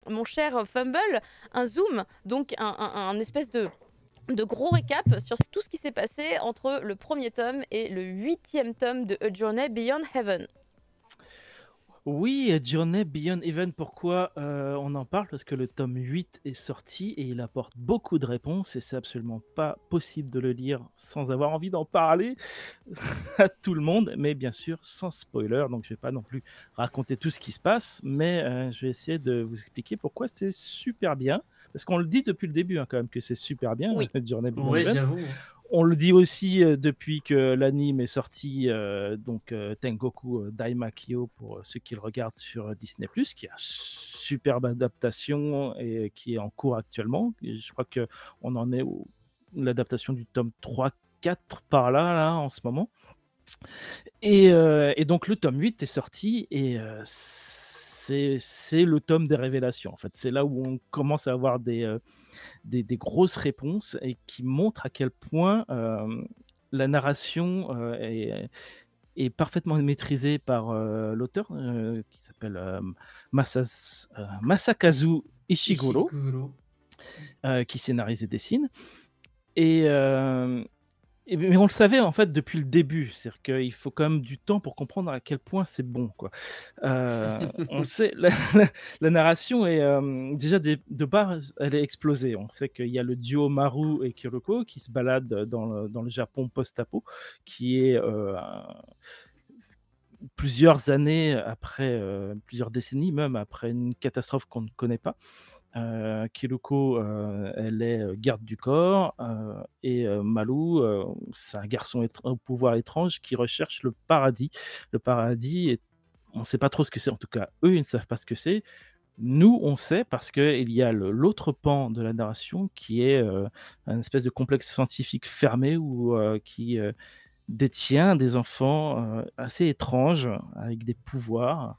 mon cher Fumble, un zoom, donc un espèce de gros récap sur tout ce qui s'est passé entre le premier tome et le 8e tome de A Journey Beyond Heaven. Oui, Journey Beyond Even, pourquoi on en parle? Parce que le tome 8 est sorti et il apporte beaucoup de réponses et c'est absolument pas possible de le lire sans avoir envie d'en parler à tout le monde, mais bien sûr sans spoiler, donc je vais pas non plus raconter tout ce qui se passe, mais je vais essayer de vous expliquer pourquoi c'est super bien, parce qu'on le dit depuis le début hein, quand même que c'est super bien, Oui. Journey Beyond Ouais, Even. j'avoue. On le dit aussi depuis que l'anime est sorti, donc Tengoku Daimakyo pour ceux qui le regardent sur Disney+, qui est une superbe adaptation et qui est en cours actuellement. Et je crois qu'on en est où l'adaptation du tome 3-4 par là en ce moment. Et donc le tome 8 est sorti et c'est le tome des révélations en fait. C'est là où on commence à avoir des grosses réponses et qui montrent à quel point la narration est parfaitement maîtrisée par l'auteur qui s'appelle Masakazu Ishiguro, Ishiguro. qui scénarise et dessine. Mais on le savait en fait depuis le début, c'est-à-dire qu'il faut quand même du temps pour comprendre à quel point c'est bon, quoi. On le sait, la narration est déjà de base, elle est explosée. On sait qu'il y a le duo Maru et Kuroko qui se baladent dans le Japon post-apo, qui est plusieurs années après, plusieurs décennies même après une catastrophe qu'on ne connaît pas. Kiroko, elle est garde du corps et Malou, c'est un garçon au pouvoir étrange qui recherche le paradis. Le paradis, on ne sait pas trop ce que c'est, en tout cas, eux, ils ne savent pas ce que c'est. Nous, on sait parce qu'il y a l'autre pan de la narration qui est un espèce de complexe scientifique fermé qui détient des enfants assez étranges avec des pouvoirs.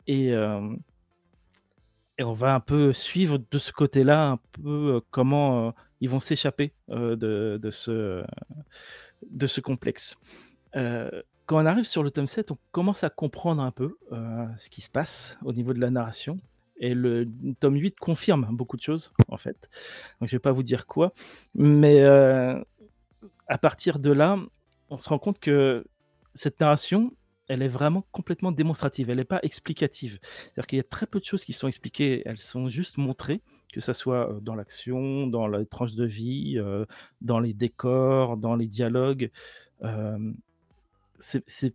Et on va un peu suivre de ce côté-là, un peu comment ils vont s'échapper de ce complexe. Quand on arrive sur le tome 7, on commence à comprendre un peu ce qui se passe au niveau de la narration. Et le tome 8 confirme beaucoup de choses, en fait. Donc, je ne vais pas vous dire quoi. Mais à partir de là, on se rend compte que cette narration, elle est vraiment complètement démonstrative, elle n'est pas explicative. C'est-à-dire qu'il y a très peu de choses qui sont expliquées, elles sont juste montrées, que ça soit dans l'action, dans les tranches de vie, dans les décors, dans les dialogues. C'est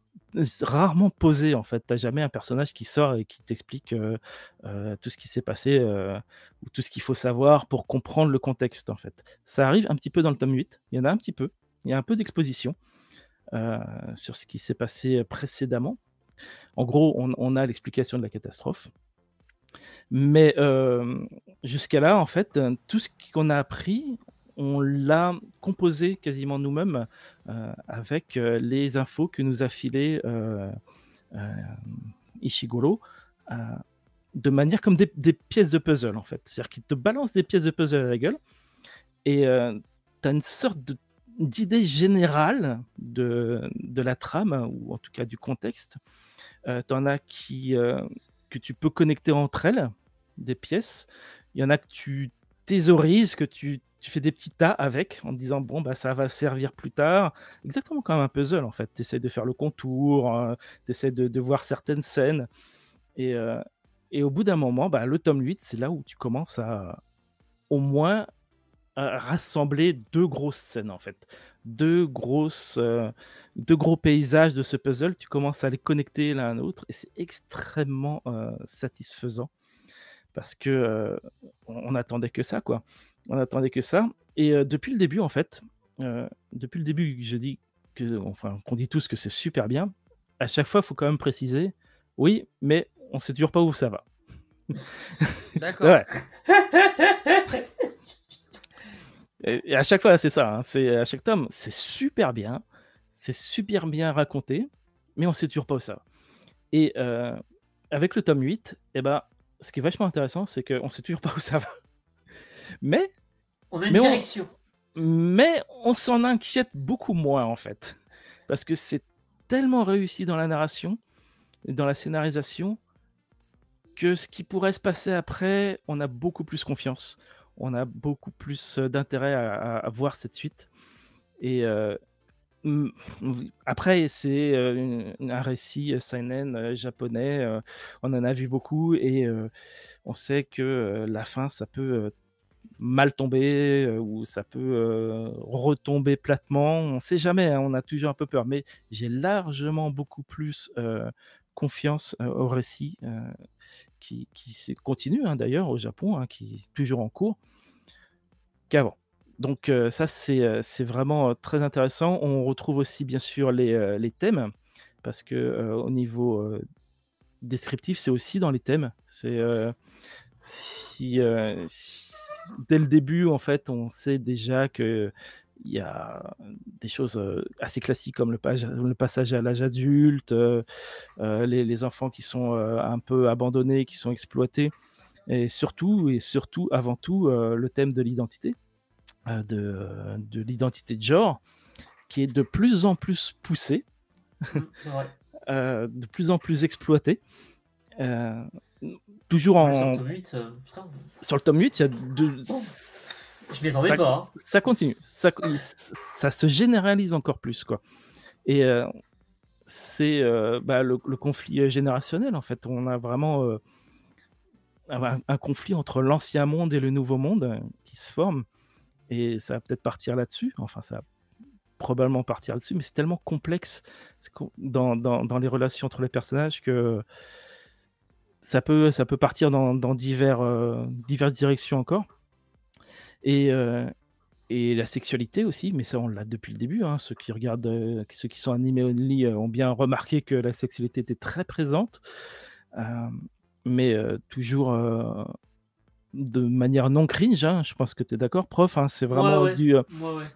rarement posé en fait. T'as jamais un personnage qui sort et qui t'explique tout ce qui s'est passé ou tout ce qu'il faut savoir pour comprendre le contexte en fait. Ça arrive un petit peu dans le tome 8, il y en a un petit peu, il y a un peu d'exposition sur ce qui s'est passé précédemment. En gros, on a l'explication de la catastrophe. Mais jusqu'à là, en fait, tout ce qu'on a appris, on l'a composé quasiment nous-mêmes avec les infos que nous a filées Ishiguro de manière comme des pièces de puzzle, en fait. C'est-à-dire qu'il te balance des pièces de puzzle à la gueule et tu as une sorte d'idée générale de la trame, ou en tout cas du contexte. Tu en as que tu peux connecter entre elles, des pièces. Il y en a que tu thésaurises, que tu fais des petits tas avec, en te disant, bon, bah, ça va servir plus tard. Exactement comme un puzzle, en fait. Tu essaies de faire le contour, tu essaies de voir certaines scènes. Et au bout d'un moment, bah, le tome 8, c'est là où tu commences à, au moins, à rassembler deux grosses scènes, en fait. Deux gros paysages de ce puzzle, tu commences à les connecter l'un à l'autre et c'est extrêmement satisfaisant parce que on attendait que ça, quoi. On attendait que ça. Et depuis le début, en fait, depuis le début, je dis qu'on dit tous que c'est super bien. À chaque fois, il faut quand même préciser, oui, mais on sait toujours pas où ça va. D'accord. Ouais. Et à chaque fois, c'est ça. Hein, c'est à chaque tome, c'est super bien raconté, mais on sait toujours pas où ça va. Et avec le tome 8, eh ben, ce qui est vachement intéressant, c'est qu'on sait toujours pas où ça va. Mais on a une direction. Mais on s'en inquiète beaucoup moins, en fait. Parce que c'est tellement réussi dans la narration, dans la scénarisation, que ce qui pourrait se passer après, on a beaucoup plus confiance. On a beaucoup plus, d'intérêt à voir cette suite et mmh, après c'est, un récit, seinen, japonais, on en a vu beaucoup et on sait que, la fin ça peut, mal tomber, ou ça peut, retomber platement. On ne sait jamais, hein, on a toujours un peu peur, mais j'ai largement beaucoup plus, confiance, au récit, qui continue, hein, d'ailleurs au Japon, hein, qui est toujours en cours, qu'avant. Donc ça c'est vraiment, très intéressant. On retrouve aussi bien sûr les thèmes parce que, au niveau, descriptif, c'est aussi dans les thèmes. C'est, si dès le début, en fait, on sait déjà qu'il y a des choses, assez classiques comme le passage à l'âge adulte, les enfants qui sont, un peu abandonnés, qui sont exploités et surtout, avant tout, le thème de l'identité, de l'identité de genre qui est de plus en plus poussé, C'est vrai. de plus en plus exploité. Heu, toujours Ouais, sur le en tome 8, putain, sur le tome 8, il y a de je m'y attendais ça pas, hein. ça continue, ça se généralise encore plus, quoi et c'est, bah, le conflit, générationnel, en fait. On a vraiment, un conflit entre l'ancien monde et le nouveau monde, qui se forme et ça va peut-être partir là-dessus. Enfin, ça va probablement partir là-dessus, mais c'est tellement complexe, c'est com dans les relations entre les personnages que ça peut partir dans diverses directions encore et la sexualité aussi, mais ça on l'a depuis le début, hein. Ceux qui regardent, ceux qui sont animés only, ont bien remarqué que la sexualité était très présente, hem, mais toujours, de manière non cringe, hein. Je pense que tu es d'accord, prof, hein? C'est Ouais, vraiment ouais, du, ouais.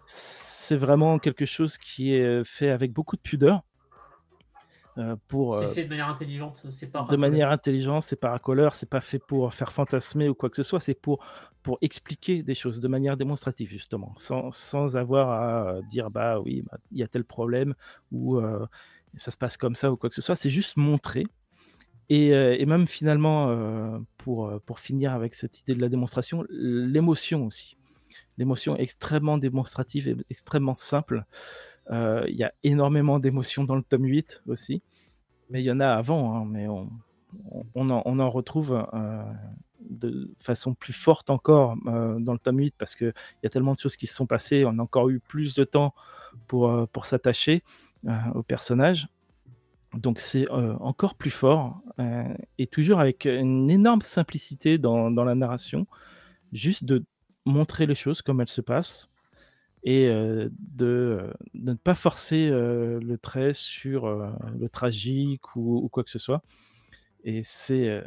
c'est vraiment quelque chose qui est, fait avec beaucoup de pudeur, pour, C'est fait de manière intelligente, c'est pas de racoleur. manière intelligente, c'est pas racoleur, c'est pas fait pour faire fantasmer ou quoi que ce soit, c'est pour expliquer des choses de manière démonstrative justement, sans avoir à, dire: «Bah oui, bah, il y a tel problème» ou «Ça se passe comme ça» ou quoi que ce soit. C'est juste montrer et même finalement, pour finir avec cette idée de la démonstration, l'émotion aussi. L'émotion extrêmement démonstrative et extrêmement simple. Il y a énormément d'émotions dans le tome 8 aussi. Mais il y en a avant, hein, mais on en retrouve, de façon plus forte encore, dans le tome 8 parce qu'il y a tellement de choses qui se sont passées. On a encore eu plus de temps pour s'attacher, aux personnages. Donc c'est, encore plus fort, et toujours avec une énorme simplicité dans la narration. Juste de montrer les choses comme elles se passent et de ne pas forcer, le trait sur, le tragique ou quoi que ce soit et c'est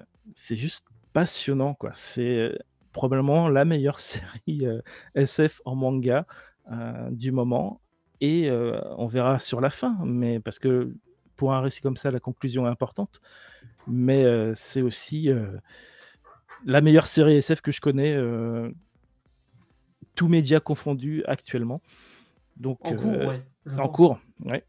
juste passionnant, quoi. C'est, probablement la meilleure série, SF en manga, du moment et on verra sur la fin, mais parce que pour un récit comme ça, la conclusion est importante, mais c'est aussi, la meilleure série SF que je connais, tous médias confondus actuellement. Donc En cours, ouais, je en pense. cours, ouais.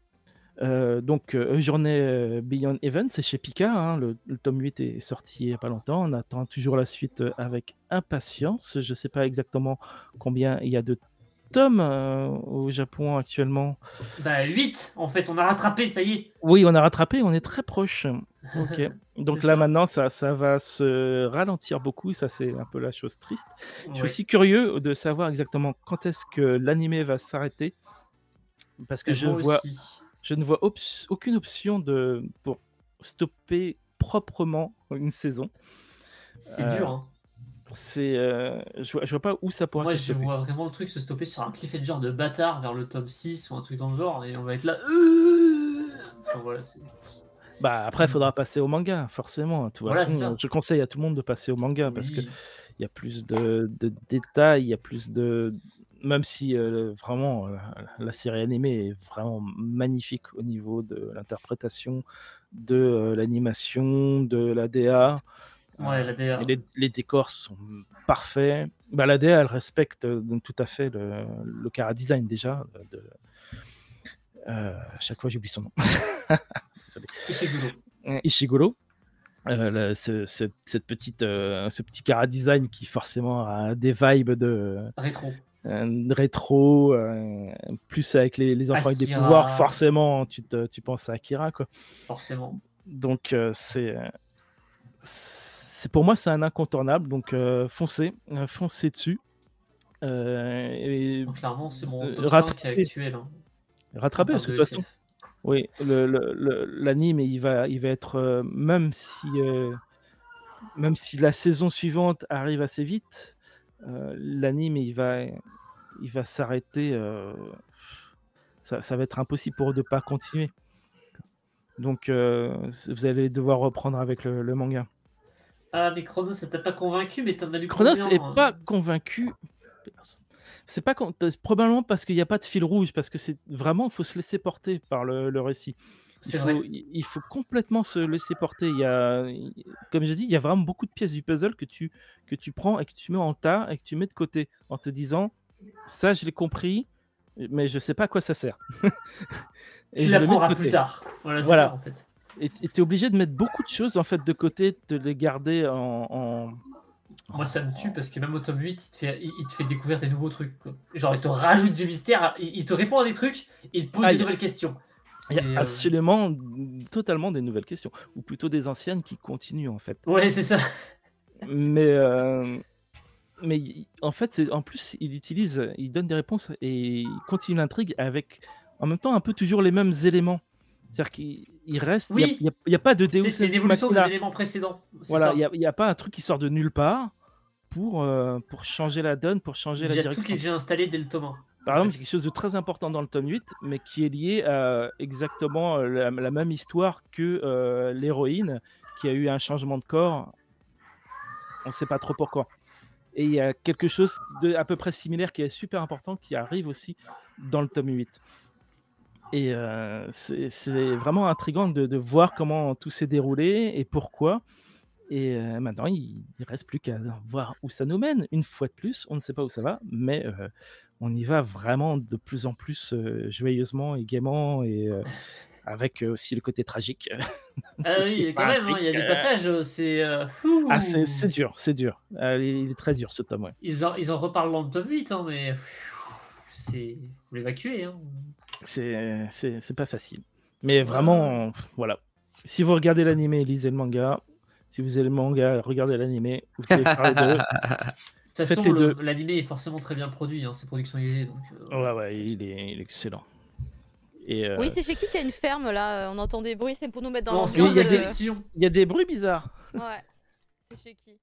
Donc A Journey, Beyond Heaven, c'est chez Pika, hein, le tome 8 est sorti il y a pas longtemps. On attend toujours la suite, avec impatience. Je sais pas exactement combien il y a de tomes, au Japon actuellement. Bah 8, en fait, on a rattrapé, ça y est. Oui, on a rattrapé, on est très proche. OK. C'est Donc là ça. maintenant ça va se ralentir beaucoup, ça c'est un peu la chose triste. Je suis Ouais. aussi curieux de savoir exactement quand est-ce que l'animé va s'arrêter parce que Et moi aussi. je ne vois aucune option pour stopper proprement une saison. C'est Heu, dur, hein. je vois pas où ça pourra Moi, se je stopper. vois vraiment le truc se stopper sur un cliffhanger de bâtard vers le tome 6 ou un truc dans le genre et on va être là. Enfin voilà, c'est. Bah, après il faudra passer au manga forcément. De toute Voilà, c'est façon, ça. je conseille à tout le monde de passer au manga parce qu'il Oui. y a plus de détails, il y a plus de même si, vraiment, la série animée est vraiment magnifique au niveau de l'interprétation, de, l'animation, de la DA. Heu Ouais, la et DA. les décors sont parfaits. Bah, la DA, elle respecte, donc tout à fait le chara-design déjà, à chaque fois j'oublie son nom. Désolé. Ishiguro. Ishiguro. cette petite, ce petit chara design qui forcément a des vibes de Rétro. rétro, plus avec les enfants avec des Akira. pouvoirs, forcément tu penses à Akira, quoi. Forcément. Donc pour moi c'est un incontournable, donc foncez dessus. Et Donc, clairement, c'est mon top 5 rattrapez actuel. Hein, rattraper parce que de toute façon, oui, l'anime il va être même si la saison suivante arrive assez vite, l'anime il va s'arrêter. Ça va être impossible pour eux de pas continuer. Donc vous allez devoir reprendre avec le manga. Ah, mais Chronos, ça t'a pas convaincu, mais t'en as lu Chronos combien, est pas convaincu. C'est pas probablement parce qu'il n'y a pas de fil rouge, parce que c'est vraiment, il faut se laisser porter par le récit. C'est vrai. Il faut complètement se laisser porter. Comme j'ai dit, il y a vraiment beaucoup de pièces du puzzle que tu prends et que tu mets en tas et que tu mets de côté en te disant ça, je l'ai compris, mais je sais pas à quoi ça sert. Tu l'apprendras plus tard. Voilà, c'est ça en fait. Et tu es obligé de mettre beaucoup de choses en fait de côté, de les garder en... Moi, ça me tue parce que même au tome 8, il te fait découvrir des nouveaux trucs, quoi. Genre, il te rajoute du mystère, il te répond à des trucs, et il te pose des nouvelles questions. Il y a absolument, totalement des nouvelles questions, ou plutôt des anciennes qui continuent en fait. Ouais, c'est ça. Mais en fait, en plus, il donne des réponses et il continue l'intrigue avec, en même temps, un peu toujours les mêmes éléments. C'est-à-dire qu'il reste, oui. il n'y a pas de Deus Ex c'est l'évolution des éléments précédents. Voilà, il n'y a pas un truc qui sort de nulle part pour changer la donne, pour changer la direction. Il y a tout qui est déjà installé dès le tome 1. Par exemple, il y a quelque chose de très important dans le tome 8, mais qui est lié à exactement la même histoire que l'héroïne, qui a eu un changement de corps. On ne sait pas trop pourquoi. Et il y a quelque chose à peu près similaire qui est super important, qui arrive aussi dans le tome 8. Et c'est vraiment intriguant de voir comment tout s'est déroulé et pourquoi. Et maintenant, il ne reste plus qu'à voir où ça nous mène. Une fois de plus, on ne sait pas où ça va, mais on y va vraiment de plus en plus joyeusement et gaiement, et avec aussi le côté tragique. Ah oui, quand même, il y a des passages, c'est... c'est dur, c'est dur. Il est très dur ce tome, ouais. Ils en reparlent dans le tome 8, hein, mais... c'est... Faut l'évacuer, hein. C'est pas facile. Mais vraiment, voilà. Si vous regardez l'animé, lisez le manga. Si vous aimez le manga, regardez l'animé. Vous pouvez faire les deux. De toute façon, l'animé est forcément très bien produit, hein, c'est Production IG. Donc, ouais, il est excellent. Et oui, c'est chez qui qu'il y a une ferme là? On entend des bruits, c'est pour nous mettre dans l'ambiance. l'ambiance. Il y a des bruits bizarres. Ouais, c'est chez qui?